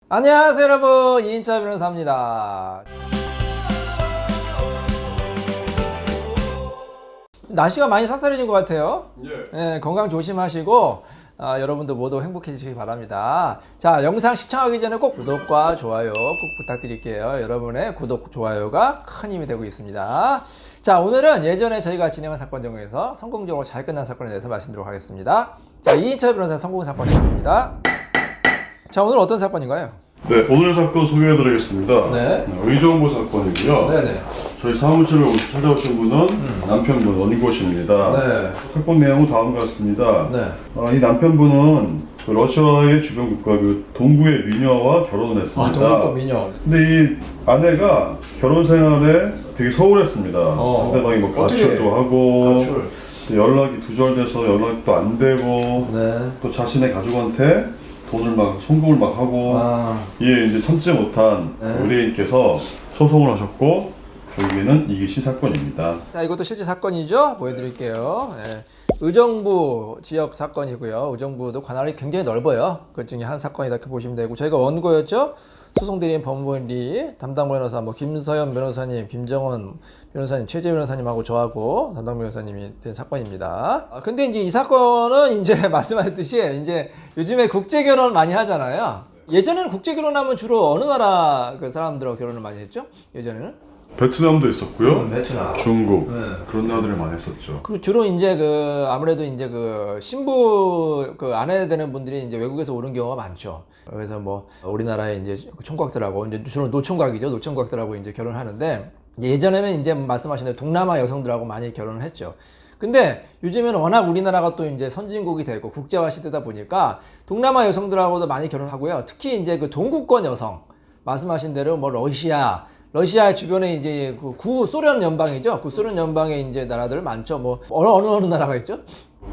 안녕하세요 여러분, 이인차 변호사입니다. 날씨가 많이 쌀쌀해진 것 같아요. 예, 건강 조심하시고 여러분도 모두 행복해지시기 바랍니다. 자, 영상 시청하기 전에 꼭 구독과 좋아요 꼭 부탁드릴게요. 여러분의 구독, 좋아요가 큰 힘이 되고 있습니다. 자, 오늘은 예전에 저희가 진행한 사건 중에서 성공적으로 잘 끝난 사건에 대해서 말씀드리도록 하겠습니다. 자, 이인차 변호사 성공 사건 시작합니다. 자, 오늘 어떤 사건인가요? 네, 오늘 사건 소개해드리겠습니다. 네. 의정부 사건이고요. 네네. 저희 사무실을 찾아오신 분은 남편분 원고 씨입니다. 네. 사건 내용은 다음과 같습니다. 네. 이 남편분은 그 러시아의 주변 국가 그 동구의 미녀와 결혼을 했습니다. 동구권 미녀. 근데 이 아내가 결혼 생활에 되게 소홀했습니다. 상대방이 뭐 가출도 하고 연락이 두절돼서 연락도 안 되고 네. 또 자신의 가족한테 돈을 막 송금을 막 하고 이에 이제 참지 못한 의뢰인께서 소송을 하셨고 결국에는 이기신 사건입니다. 자, 이것도 실제 사건이죠. 보여드릴게요. 네. 의정부 지역 사건이고요. 의정부도 관할이 굉장히 넓어요. 그 중에 한 사건이다 이렇게 보시면 되고, 저희가 원고였죠. 소송대리인 법무리 담당 변호사 김서연 변호사님, 김정원 변호사님, 최재 변호사님하고 저하고 담당 변호사님이 된 사건입니다. 근데 이제 이 사건은 이제 말씀하셨듯이 이제 요즘에 국제 결혼 많이 하잖아요. 예전에는 국제 결혼하면 주로 어느 나라 그 사람들하고 결혼을 많이 했죠? 예전에는? 베트남도 있었고요. 베트남, 중국 그런 나라들을 많이 했었죠. 그리고 주로 이제 그 아무래도 이제 그 신부 그 아내 되는 분들이 이제 외국에서 오는 경우가 많죠. 그래서 뭐 우리나라의 이제 총각들하고 이제 주로 노총각이죠. 노총각들하고 이제 결혼하는데, 예전에는 이제 말씀하신 대로 동남아 여성들하고 많이 결혼을 했죠. 근데 요즘에는 워낙 우리나라가 또 이제 선진국이 되고 국제화 시대다 보니까 동남아 여성들하고도 많이 결혼하고요. 특히 이제 그 동구권 여성, 말씀하신 대로 뭐 러시아 주변에 이제 그 구소련 연방이죠. 구소련 연방의 이제 나라들 많죠. 뭐 어느 나라가 있죠?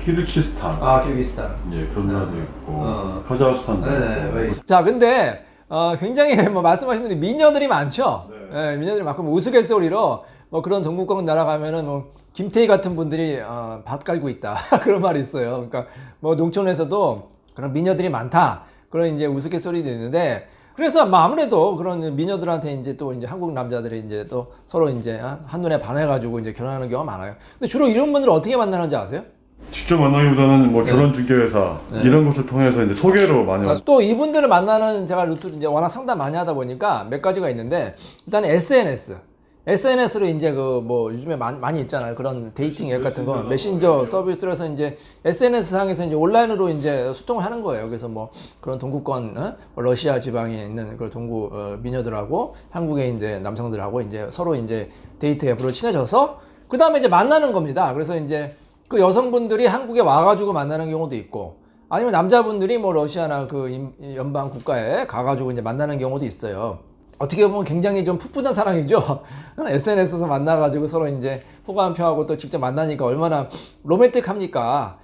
키르기스탄. 키르기스탄. 예, 그런 나라도 있고 카자흐스탄도 있고. 자, 근데 굉장히 뭐 말씀하신 대로 미녀들이 많죠. 네, 미녀들이 많고 뭐 우스갯소리로 뭐 그런 동구권 나라 가면은 뭐 김태희 같은 분들이 밭 깔고 있다 그런 말이 있어요. 그러니까 뭐 농촌에서도 그런 미녀들이 많다 그런 이제 우스갯소리도 있는데, 그래서 뭐 아무래도 그런 미녀들한테 이제 또 이제 한국 남자들이 이제 또 서로 이제 한눈에 반해가지고 이제 결혼하는 경우가 많아요. 근데 주로 이런 분들 어떻게 만나는지 아세요? 직접 만나기보다는 뭐 결혼 중개회사 이런 곳을 통해서 이제 소개로 많이. 또 이분들을 만나는 제가 루트를 이제 워낙 상담 많이 하다 보니까 몇 가지가 있는데, 일단 SNS로 이제 그 뭐 요즘에 많이 있잖아요. 그런 데이팅 앱 같은 거, 메신저 서비스로 해서 이제 SNS 상에서 이제 온라인으로 이제 소통을 하는 거예요. 그래서 뭐 그런 동구권, 러시아 지방에 있는 그런 동구 미녀들하고 한국에 이제 남성들하고 이제 서로 이제 데이트 앱으로 친해져서 그 다음에 이제 만나는 겁니다. 그래서 이제 그 여성분들이 한국에 와가지고 만나는 경우도 있고, 아니면 남자분들이 뭐 러시아나 그 연방 국가에 가가지고 이제 만나는 경우도 있어요. 어떻게 보면 굉장히 좀 풋풋한 사랑이죠. SNS에서 만나가지고 서로 이제 호감 표하고 또 직접 만나니까 얼마나 로맨틱합니까?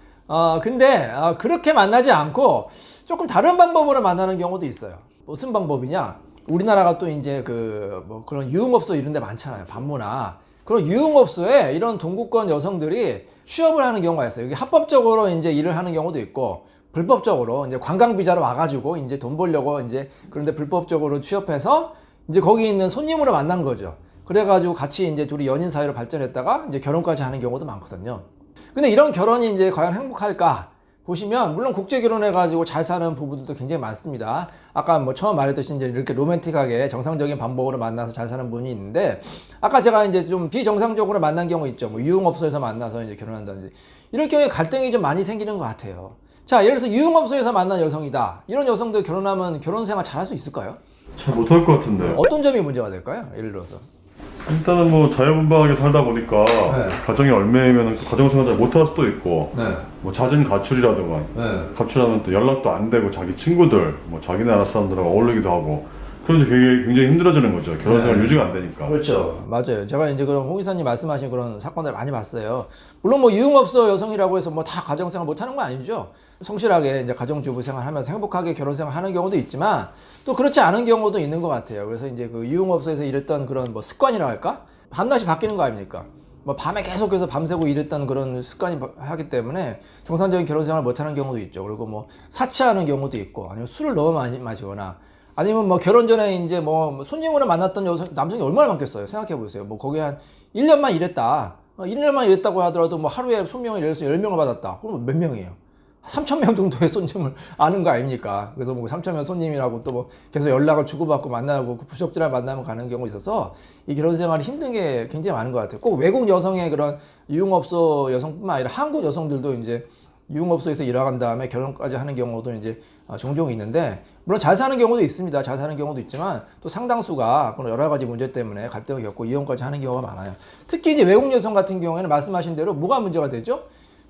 근데 그렇게 만나지 않고 조금 다른 방법으로 만나는 경우도 있어요. 무슨 방법이냐? 우리나라가 또 이제 그 뭐 그런 유흥업소 이런 데 많잖아요. 반문화. 그런 유흥업소에 이런 동구권 여성들이 취업을 하는 경우가 있어요. 여기 합법적으로 이제 일을 하는 경우도 있고, 불법적으로 이제 관광 비자로 와가지고 이제 돈 벌려고 이제 그런데 불법적으로 취업해서 이제 거기 있는 손님으로 만난 거죠. 그래가지고 같이 이제 둘이 연인 사이로 발전했다가 이제 결혼까지 하는 경우도 많거든요. 근데 이런 결혼이 이제 과연 행복할까? 보시면 물론 국제 결혼해가지고 잘 사는 부부들도 굉장히 많습니다. 아까 뭐 처음 말했듯이 이제 이렇게 로맨틱하게 정상적인 방법으로 만나서 잘 사는 분이 있는데, 아까 제가 이제 좀 비정상적으로 만난 경우 있죠. 뭐 유흥업소에서 만나서 이제 결혼한다든지 이럴 경우에 갈등이 좀 많이 생기는 것 같아요. 자, 예를 들어서 유흥업소에서 만난 여성이다. 이런 여성들 결혼하면 결혼 생활 잘할 수 있을까요? 잘 못할 것 같은데. 어떤 점이 문제가 될까요? 예를 들어서. 일단은 뭐 자유분방하게 살다 보니까 가정이 얽매이면 가정생활 잘 못할 수도 있고, 뭐 잦은 가출이라든가 가출하면 또 연락도 안 되고 자기 친구들, 뭐 자기 나라 사람들하고 어울리기도 하고, 그럼 이제 굉장히 힘들어지는 거죠. 결혼생활 유지가 안 되니까. 그렇죠. 맞아요. 제가 이제 그런 홍 이사님 말씀하신 그런 사건들 많이 봤어요. 물론 뭐 유흥업소 여성이라고 해서 뭐 다 가정생활 못하는 건 아니죠. 성실하게 이제 가정주부 생활하면서 행복하게 결혼생활 하는 경우도 있지만, 또 그렇지 않은 경우도 있는 것 같아요. 그래서 이제 그 유흥업소에서 일했던 그런 뭐 습관이라 할까? 밤낮이 바뀌는 거 아닙니까? 뭐 밤에 계속해서 밤새고 일했던 그런 습관이 하기 때문에 정상적인 결혼생활을 못하는 경우도 있죠. 그리고 뭐 사치하는 경우도 있고, 아니면 술을 너무 많이 마시거나, 아니면 뭐 결혼 전에 이제 뭐 손님으로 만났던 남성이 얼마나 많겠어요. 생각해 보세요. 뭐 거기 한 1년만 일했다. 1년만 일했다고 하더라도 뭐 하루에 손님을 예를 들어서 10명을 받았다. 그럼 몇 명이에요? 3,000명 정도의 손님을 아는 거 아닙니까? 그래서 뭐 3,000명 손님이라고 또 뭐 계속 연락을 주고받고 만나고 부적절한 만나면 가는 경우 있어서 이 결혼 생활이 힘든 게 굉장히 많은 것 같아요. 꼭 외국 여성의 그런 유흥업소 여성뿐만 아니라 한국 여성들도 이제 유흥업소에서 일하는 다음에 결혼까지 하는 경우도 이제 종종 있는데, 물론 잘 사는 경우도 있습니다. 잘 사는 경우도 있지만 또 상당수가 그런 여러 가지 문제 때문에 갈등을 겪고 이혼까지 하는 경우가 많아요. 특히 이제 외국 여성 같은 경우에는 말씀하신 대로 뭐가 문제가 되죠?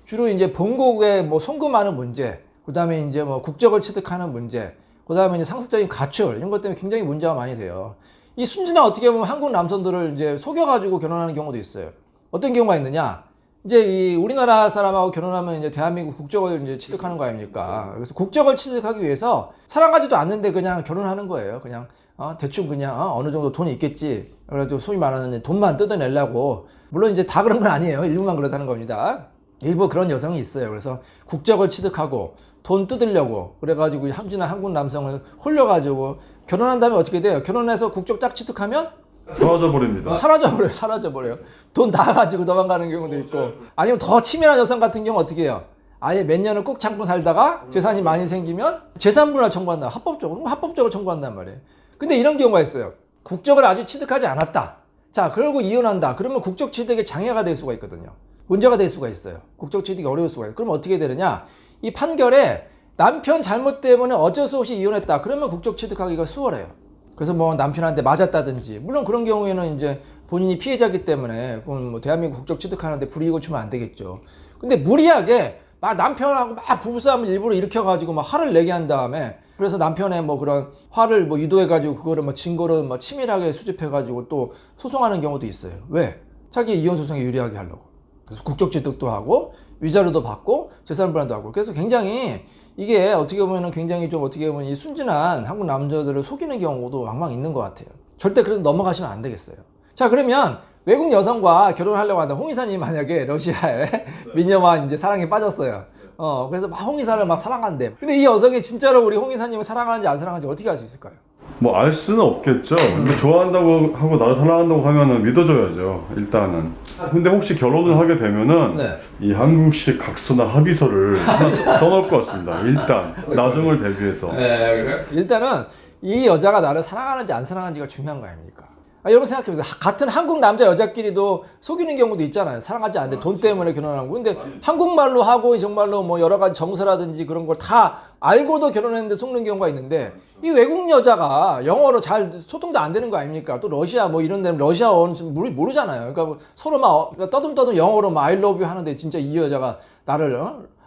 주로 이제 본국에 뭐 송금하는 문제, 그 다음에 이제 뭐 국적을 취득하는 문제, 그 다음에 이제 상습적인 가출, 이런 것 때문에 굉장히 문제가 많이 돼요. 이 순진한 어떻게 보면 한국 남성들을 이제 속여가지고 결혼하는 경우도 있어요. 어떤 경우가 있느냐? 이제 이 우리나라 사람하고 결혼하면 이제 대한민국 국적을 이제 취득하는 거 아닙니까? 그래서 국적을 취득하기 위해서 사랑하지도 않는데 그냥 결혼하는 거예요. 그냥 대충 그냥 어느 정도 돈이 있겠지. 그래가지고 소위 말하는 돈만 뜯어내려고. 물론 이제 다 그런 건 아니에요. 일부만 그렇다는 겁니다. 일부 그런 여성이 있어요. 그래서 국적을 취득하고 돈 뜯으려고 그래가지고 함진한 한국 남성을 홀려가지고 결혼한 다음에 어떻게 돼요? 결혼해서 국적 딱 취득하면 사라져버립니다. 사라져버려요. 돈 다 가지고 도망가는 경우도 있고, 아니면 더 치밀한 여성 같은 경우 어떻게 해요? 아예 몇 년을 꾹 참고 살다가 재산이 많이 생기면 재산분할 청구한다. 합법적으로 청구한단 말이에요. 근데 이런 경우가 있어요. 국적을 아직 취득하지 않았다. 자, 그러고 이혼한다. 그러면 국적 취득에 장애가 될 수가 있거든요. 문제가 될 수가 있어요. 국적 취득이 어려울 수가 있어요. 그럼 어떻게 되느냐? 이 판결에 남편 잘못 때문에 어쩔 수 없이 이혼했다. 그러면 국적 취득하기가 수월해요. 그래서 뭐 남편한테 맞았다든지, 물론 그런 경우에는 이제 본인이 피해자이기 때문에 그건 뭐 대한민국 국적 취득하는데 불이익을 주면 안 되겠죠. 근데 무리하게 막 남편하고 막 부부싸움을 일부러 일으켜가지고 막 화를 내게 한 다음에, 그래서 남편의 뭐 그런 화를 뭐 유도해가지고 그거를 뭐 증거를 뭐 치밀하게 수집해가지고 또 소송하는 경우도 있어요. 왜? 자기 이혼 소송에 유리하게 하려고. 그래서 국적 취득도 하고 위자료도 받고 재산 분할도 하고. 그래서 굉장히 이게 어떻게 보면은 굉장히 좀 어떻게 보면 이 순진한 한국 남자들을 속이는 경우도 왕왕 있는 것 같아요. 절대 그래도 넘어가시면 안 되겠어요. 자, 그러면 외국 여성과 결혼하려고 하다 홍 이사님 만약에 러시아에 미녀와 이제 사랑에 빠졌어요. 그래서 막 홍 이사를 막 사랑한대. 근데 이 여성이 진짜로 우리 홍 이사님을 사랑하는지 안 사랑하는지 어떻게 알 수 있을까요? 뭐 알 수는 없겠죠. 근데 좋아한다고 하고 나를 사랑한다고 하면은 믿어줘야죠. 일단은. 근데 혹시 결혼을 하게 되면은 네. 이 한국식 각서나 합의서를 써놓을 것 같습니다. 일단 나중을 대비해서. 네, 그래? 일단은 이 여자가 나를 사랑하는지 안 사랑하는지가 중요한 거 아닙니까? 여러분 생각해보세요. 같은 한국 남자 여자끼리도 속이는 경우도 있잖아요. 사랑하지 않는데 돈 때문에 결혼하는 거. 근데 한국말로 하고 정말로 뭐 여러 가지 정서라든지 그런 걸 다 알고도 결혼했는데 속는 경우가 있는데, 이 외국 여자가 영어로 잘 소통도 안 되는 거 아닙니까? 또 러시아 뭐 이런 데는 러시아어는 모르잖아요. 그러니까 뭐 서로 막 떠듬떠듬 영어로 막 I love you 하는데 진짜 이 여자가 나를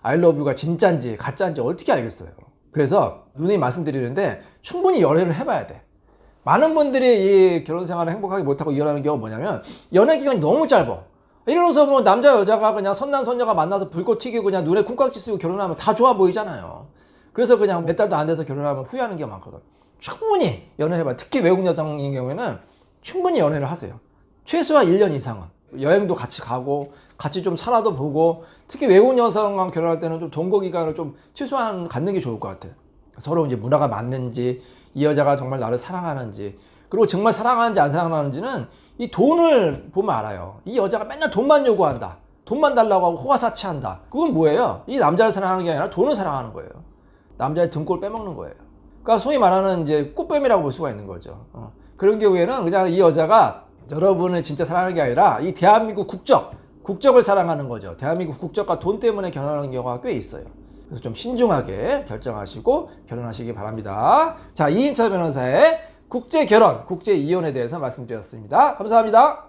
I love you가 진짜인지 가짜인지 어떻게 알겠어요? 그래서 누누이 말씀드리는데 충분히 연애를 해봐야 돼. 많은 분들이 이 결혼 생활을 행복하게 못하고 이혼하는 경우가 뭐냐면 연애 기간이 너무 짧아. 이러면서 뭐 남자 여자가 그냥 선남선녀가 만나서 불꽃 튀기고 그냥 눈에 콩깍지 쓰고 결혼하면 다 좋아 보이잖아요. 그래서 그냥 몇 달도 안 돼서 결혼하면 후회하는 경우가 많거든. 충분히 연애해봐. 특히 외국 여성인 경우에는 충분히 연애를 하세요. 최소한 1년 이상은. 여행도 같이 가고 같이 좀 살아도 보고, 특히 외국 여성과 결혼할 때는 좀 동거 기간을 좀 최소한 갖는 게 좋을 것 같아. 서로 이제 문화가 맞는지, 이 여자가 정말 나를 사랑하는지, 그리고 정말 사랑하는지 안 사랑하는지는 이 돈을 보면 알아요. 이 여자가 맨날 돈만 요구한다. 돈만 달라고 하고 호화사치한다. 그건 뭐예요? 이 남자를 사랑하는 게 아니라 돈을 사랑하는 거예요. 남자의 등골 빼먹는 거예요. 그러니까 소위 말하는 이제 꽃뱀이라고 볼 수가 있는 거죠. 그런 경우에는 그냥 이 여자가 여러분을 진짜 사랑하는 게 아니라 이 대한민국 국적을 사랑하는 거죠. 대한민국 국적과 돈 때문에 결혼하는 경우가 꽤 있어요. 그래서 좀 신중하게 결정하시고 결혼하시기 바랍니다. 자, 이인철 변호사의 국제 결혼, 국제 이혼에 대해서 말씀드렸습니다. 감사합니다.